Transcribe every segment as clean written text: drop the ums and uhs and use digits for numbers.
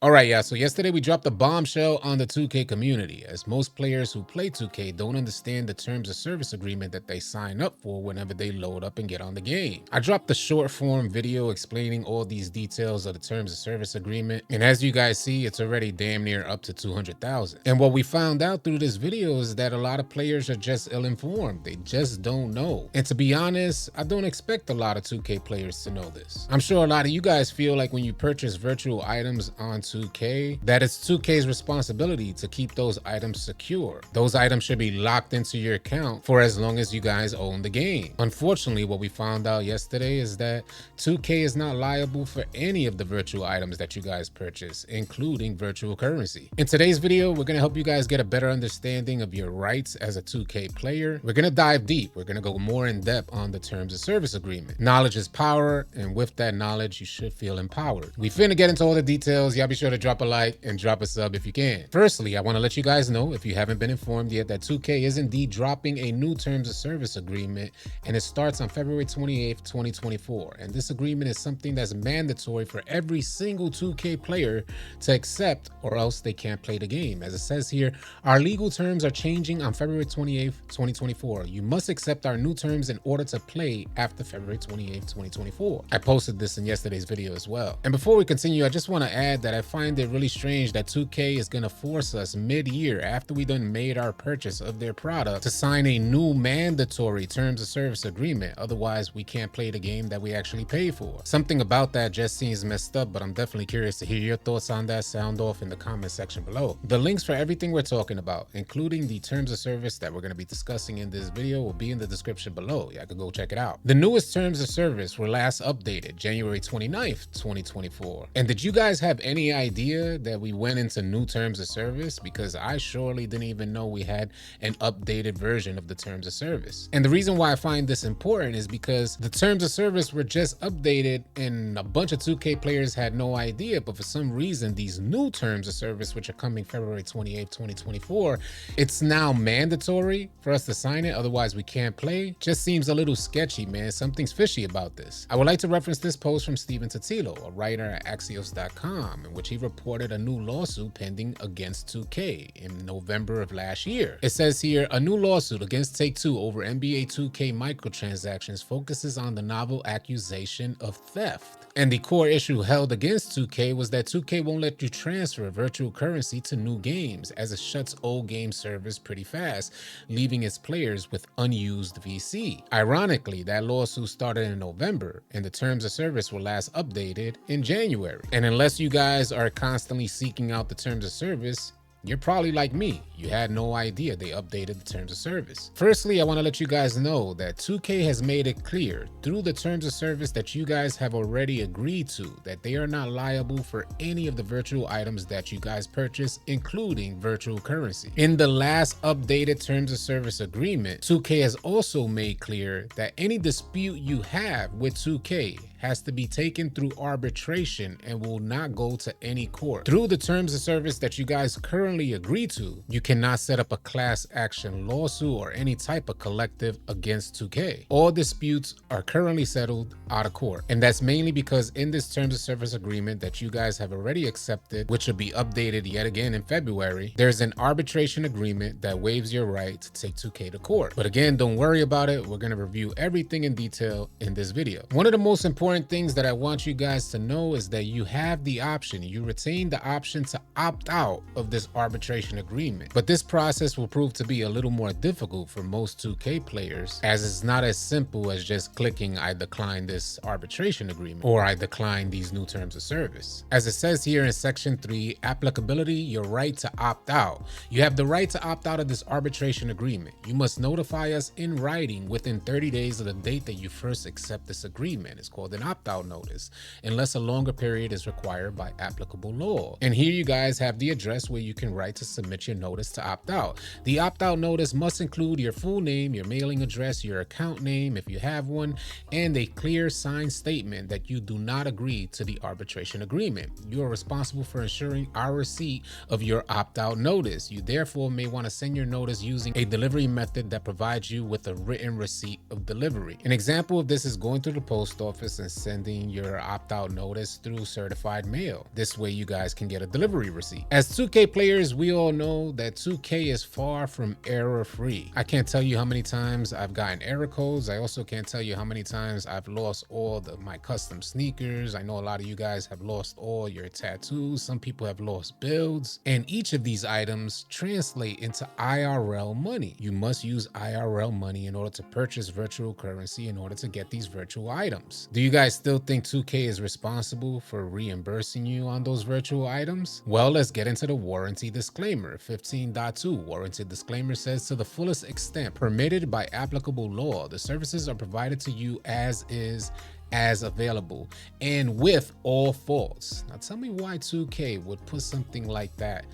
All right, yeah. So yesterday we dropped a bombshell on the 2K community, as most players who play 2K don't understand the terms of service agreement that they sign up for whenever they load up and get on the game. I dropped a short form video explaining all these details of the terms of service agreement, and as you guys see, it's already damn near up to 200,000. And what we found out through this video is that a lot of players are just ill-informed. They just don't know. And to be honest, I don't expect a lot of 2K players to know this. I'm sure a lot of you guys feel like when you purchase virtual items on 2K, that it's 2K's responsibility to keep those items secure. Those items should be locked into your account for as long as you guys own the game. Unfortunately, what we found out yesterday is that 2K is not liable for any of the virtual items that you guys purchase, including virtual currency. In today's video, we're gonna help you guys get a better understanding of your rights as a 2K player. We're gonna dive deep. We're gonna go more in depth on the terms of service agreement. Knowledge is power, and with that knowledge, you should feel empowered. We finna get into all the details. Y'all be sure to drop a like and drop a sub if you can. Firstly, I want to let you guys know, if you haven't been informed yet, that 2K is indeed dropping a new terms of service agreement, and it starts on February 28th, 2024. And this agreement is something that's mandatory for every single 2K player to accept, or else they can't play the game. As it says here, our legal terms are changing on February 28th, 2024. You must accept our new terms in order to play after February 28th, 2024. I posted this in yesterday's video as well. And before we continue, I just want to add that I find it really strange that 2K is going to force us mid-year, after we done made our purchase of their product, to sign a new mandatory terms of service agreement. Otherwise, we can't play the game that we actually pay for. Something about that just seems messed up, but I'm definitely curious to hear your thoughts on that. Sound off in the comment section below. The links for everything we're talking about, including the terms of service that we're going to be discussing in this video, will be in the description below. Y'all can go check it out. The newest terms of service were last updated January 29th, 2024. And did you guys have any idea that we went into new terms of service? Because I surely didn't even know we had an updated version of the terms of service. And the reason why I find this important is because the terms of service were just updated and a bunch of 2K players had no idea, but for some reason these new terms of service, which are coming February 28th, 2024, it's now mandatory for us to sign it, otherwise we can't play. Just seems a little sketchy, man. Something's fishy about this. I would like to reference this post from Steven Totilo, a writer at Axios.com, in which he reported a new lawsuit pending against 2K in November of last year. It says here, a new lawsuit against Take-Two over NBA 2K microtransactions focuses on the novel accusation of theft. And the core issue held against 2K was that 2K won't let you transfer virtual currency to new games, as it shuts old game servers pretty fast, leaving its players with unused VC. Ironically, that lawsuit started in November, and the terms of service were last updated in January. And unless you guys are constantly seeking out the terms of service, you're probably like me. You had no idea they updated the terms of service. Firstly, I want to let you guys know that 2K has made it clear through the terms of service that you guys have already agreed to that they are not liable for any of the virtual items that you guys purchase, including virtual currency. In the last updated terms of service agreement, 2K has also made clear that any dispute you have with 2K has to be taken through arbitration and will not go to any court. Through the terms of service that you guys currently agree to, you cannot set up a class action lawsuit or any type of collective against 2K. All disputes are currently settled out of court. And that's mainly because in this terms of service agreement that you guys have already accepted, which will be updated yet again in February, there's an arbitration agreement that waives your right to take 2K to court. But again, don't worry about it. We're going to review everything in detail in this video. One of the most important things that I want you guys to know is that you have the option, you retain the option to opt out of this arbitration agreement. But this process will prove to be a little more difficult for most 2K players, as it's not as simple as just clicking I decline this arbitration agreement or I decline these new terms of service. As it says here in section 3, applicability, your right to opt out. You have the right to opt out of this arbitration agreement. You must notify us in writing within 30 days of the date that you first accept this agreement. It's called an opt-out notice, unless a longer period is required by applicable law. And here you guys have the address where you can certain right to submit your notice to opt out. The opt-out notice must include your full name, your mailing address, your account name if you have one, and a clear signed statement that you do not agree to the arbitration agreement. You are responsible for ensuring our receipt of your opt-out notice. You therefore may want to send your notice using a delivery method that provides you with a written receipt of delivery. An example of this is going to the post office and sending your opt-out notice through certified mail. This way you guys can get a delivery receipt. As 2K players, we all know that 2K is far from error-free. I can't tell you how many times I've gotten error codes. I also can't tell you how many times I've lost all my custom sneakers. I know a lot of you guys have lost all your tattoos. Some people have lost builds. And each of these items translate into IRL money. You must use IRL money in order to purchase virtual currency in order to get these virtual items. Do you guys still think 2K is responsible for reimbursing you on those virtual items? Well, let's get into the warranty disclaimer. 15.2 warranty disclaimer says, to the fullest extent permitted by applicable law, the services are provided to you as is, as available, and with all faults. Now tell me why 2K would put something like that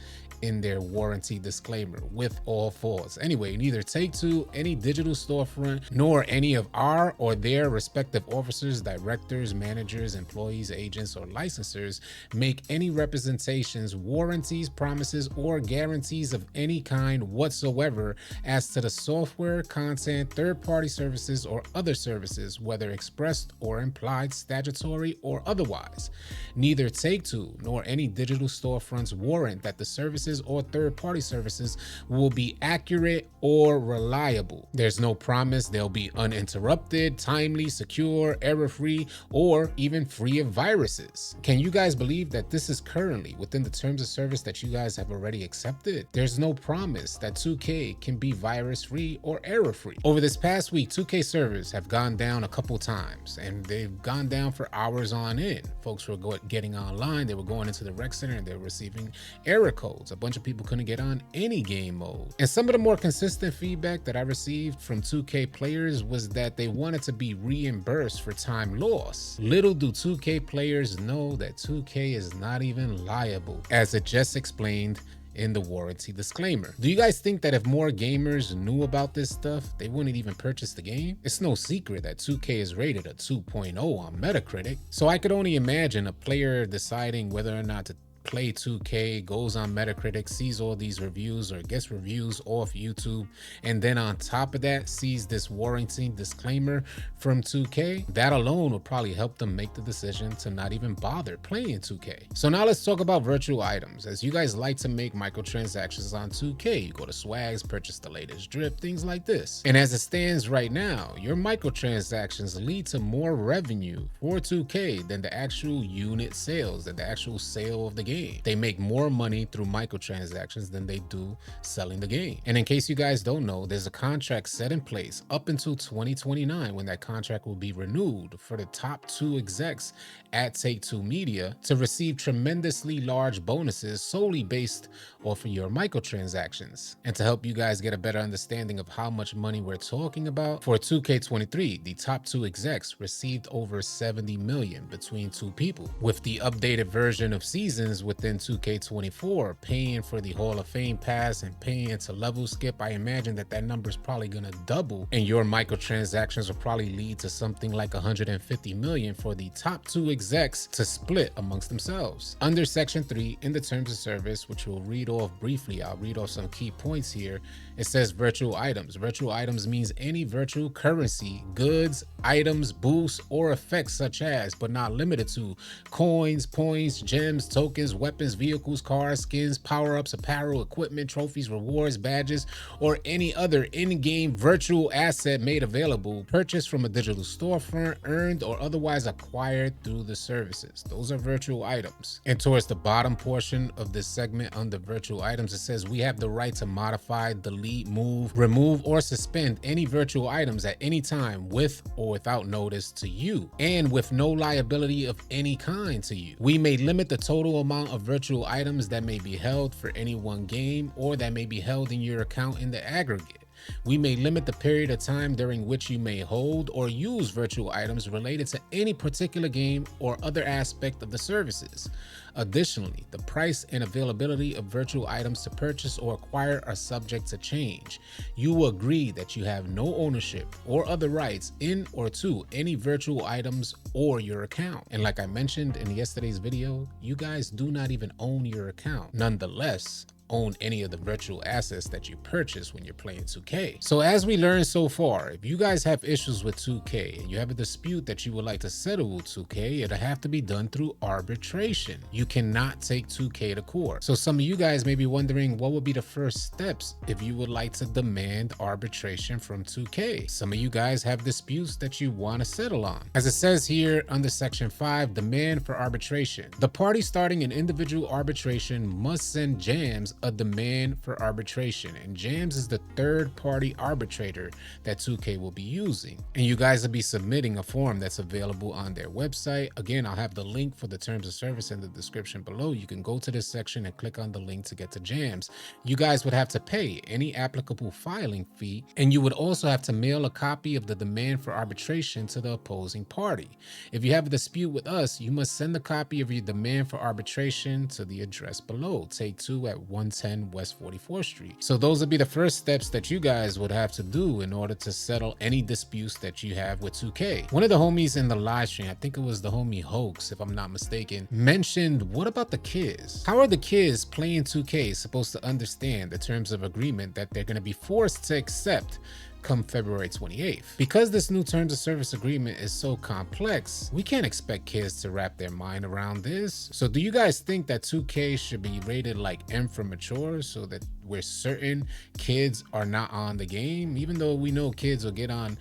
in their warranty disclaimer, with all faults. Anyway, neither Take-Two, any digital storefront, nor any of our or their respective officers, directors, managers, employees, agents, or licensors make any representations, warranties, promises, or guarantees of any kind whatsoever as to the software, content, third-party services, or other services, whether expressed or implied, statutory or otherwise. Neither Take-Two nor any digital storefronts warrant that the services or third-party services will be accurate or reliable. There's no promise they'll be uninterrupted, timely, secure, error-free, or even free of viruses. Can you guys believe that this is currently within the terms of service that you guys have already accepted? There's no promise that 2K can be virus-free or error-free. Over this past week, 2K servers have gone down a couple times, and they've gone down for hours on end. Folks were getting online, they were going into the rec center, and they were receiving error codes. A bunch of people couldn't get on any game mode. And some of the more consistent feedback that I received from 2K players was that they wanted to be reimbursed for time lost. Little do 2K players know that 2K is not even liable, as it just explained in the warranty disclaimer. Do you guys think that if more gamers knew about this stuff, they wouldn't even purchase the game? It's no secret that 2K is rated a 2.0 on Metacritic, so I could only imagine a player deciding whether or not to play 2K, goes on Metacritic, sees all these reviews or gets reviews off YouTube, and then on top of that sees this warranty disclaimer from 2K. That alone would probably help them make the decision to not even bother playing 2K. So now let's talk about virtual items. As you guys like to make microtransactions on 2K, you go to Swags, purchase the latest drip, things like this. And as it stands right now, your microtransactions lead to more revenue for 2K than the actual unit sales, than the actual sale of the game. They make more money through microtransactions than they do selling the game. And in case you guys don't know, there's a contract set in place up until 2029 when that contract will be renewed for the top 2 execs at Take-Two Media to receive tremendously large bonuses solely based off of your microtransactions. And to help you guys get a better understanding of how much money we're talking about, for 2K23, the top 2 execs received over 70 million between 2 people. With the updated version of Seasons within 2K24 paying for the Hall of Fame pass and paying to level skip, I imagine that number is probably gonna double, and your microtransactions will probably lead to something like 150 million for the top 2 execs to split amongst themselves. Under Section 3 in the Terms of Service, which we'll read off briefly, I'll read off some key points here. It says virtual items. Virtual items means any virtual currency, goods, items, boosts, or effects such as, but not limited to, coins, points, gems, tokens, weapons, vehicles, cars, skins, power-ups, apparel, equipment, trophies, rewards, badges, or any other in-game virtual asset made available, purchased from a digital storefront, earned or otherwise acquired through the services. Those are virtual items. And towards the bottom portion of this segment under virtual items, it says we have the right to modify, delete, move, remove, or suspend any virtual items at any time with or without notice to you, and with no liability of any kind to you. We may limit the total amount of virtual items that may be held for any one game or that may be held in your account in the aggregate. We may limit the period of time during which you may hold or use virtual items related to any particular game or other aspect of the services. Additionally, the price and availability of virtual items to purchase or acquire are subject to change. You will agree that you have no ownership or other rights in or to any virtual items or your account. And like I mentioned in yesterday's video, you guys do not even own your account. Nonetheless, own any of the virtual assets that you purchase when you're playing 2K. So as we learned so far, if you guys have issues with 2K and you have a dispute that you would like to settle with 2K, it'll have to be done through arbitration. You cannot take 2K to court. So some of you guys may be wondering what would be the first steps if you would like to demand arbitration from 2K. Some of you guys have disputes that you want to settle on. As it says here under section 5, demand for arbitration. The party starting an individual arbitration must send JAMS a demand for arbitration, and JAMS is the third-party arbitrator that 2K will be using, and you guys will be submitting a form that's available on their website. Again, I'll have the link for the terms of service in the description below. You can go to this section and click on the link to get to JAMS. You guys would have to pay any applicable filing fee, and you would also have to mail a copy of the demand for arbitration to the opposing party. If you have a dispute with us, you must send a copy of your demand for arbitration to the address below. Take 2 at 110 West 44th Street. So those would be the first steps that you guys would have to do in order to settle any disputes that you have with 2K. One of the homies in the live stream, I think it was the homie Hoax, if I'm not mistaken, mentioned, what about the kids? How are the kids playing 2K supposed to understand the terms of agreement that they're going to be forced to accept come February 28th? Because this new terms of service agreement is so complex, we can't expect kids to wrap their mind around this. So do you guys think that 2K should be rated like M for mature so that we're certain kids are not on the game? Even though we know kids will get on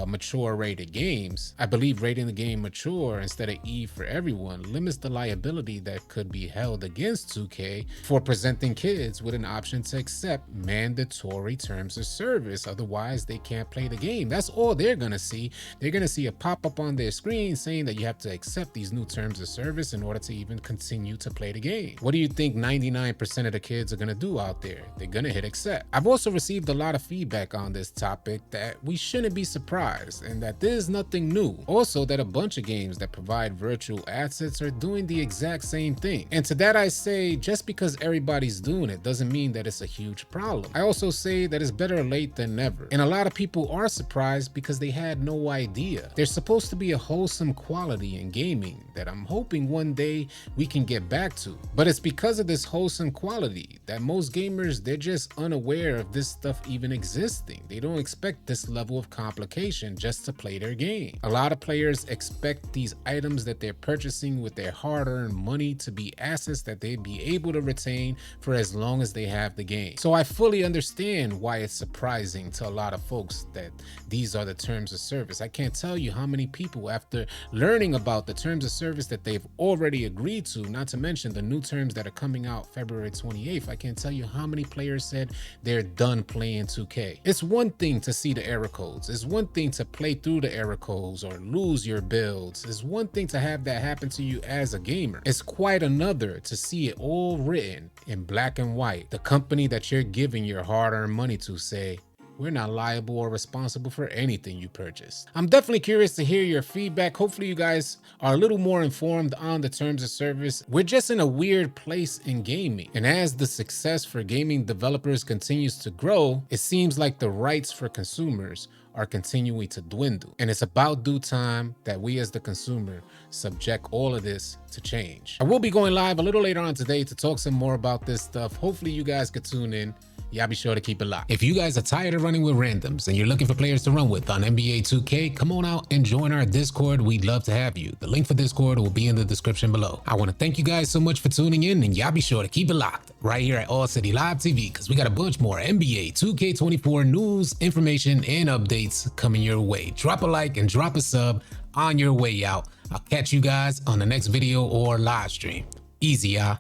mature rated games, I believe rating the game mature instead of E for everyone limits the liability that could be held against 2K for presenting kids with an option to accept mandatory terms of service. Otherwise, they can't play the game. That's all they're gonna see. They're gonna see a pop-up on their screen saying that you have to accept these new terms of service in order to even continue to play the game. What do you think 99% of the kids are gonna do out there? They're gonna hit accept. I've also received a lot of feedback on this topic that we shouldn't be surprised and that there's nothing new. Also, that a bunch of games that provide virtual assets are doing the exact same thing. And to that I say, just because everybody's doing it doesn't mean that it's a huge problem. I also say that it's better late than never. And a lot of people are surprised because they had no idea. There's supposed to be a wholesome quality in gaming that I'm hoping one day we can get back to. But it's because of this wholesome quality that most gamers, they're just unaware of this stuff even existing. They don't expect this level of complication just to play their game. A lot of players expect these items that they're purchasing with their hard-earned money to be assets that they'd be able to retain for as long as they have the game. So I fully understand why it's surprising to a lot of folks that these are the terms of service. I can't tell you how many people, after learning about the terms of service that they've already agreed to, not to mention the new terms that are coming out February 28th, I can't tell you how many players said they're done playing 2K. It's one thing to see the error codes. It's one thing to play through the error codes or lose your builds. It's one thing to have that happen to you as a gamer. It's quite another to see it all written in black and white. The company that you're giving your hard-earned money to say, we're not liable or responsible for anything you purchase. I'm definitely curious to hear your feedback. Hopefully you guys are a little more informed on the terms of service. We're just in a weird place in gaming. And as the success for gaming developers continues to grow, it seems like the rights for consumers are continuing to dwindle. And it's about due time that we as the consumer subject all of this to change. I will be going live a little later on today to talk some more about this stuff. Hopefully you guys could tune in. Y'all be sure to keep it locked. If you guys are tired of running with randoms and you're looking for players to run with on NBA 2K, come on out and join our Discord. We'd love to have you. The link for Discord will be in the description below. I want to thank you guys so much for tuning in, and y'all be sure to keep it locked right here at AllCity Live TV, because we got a bunch more NBA 2K24 news, information, and updates coming your way. Drop a like and drop a sub on your way out. I'll catch you guys on the next video or live stream. Easy, y'all.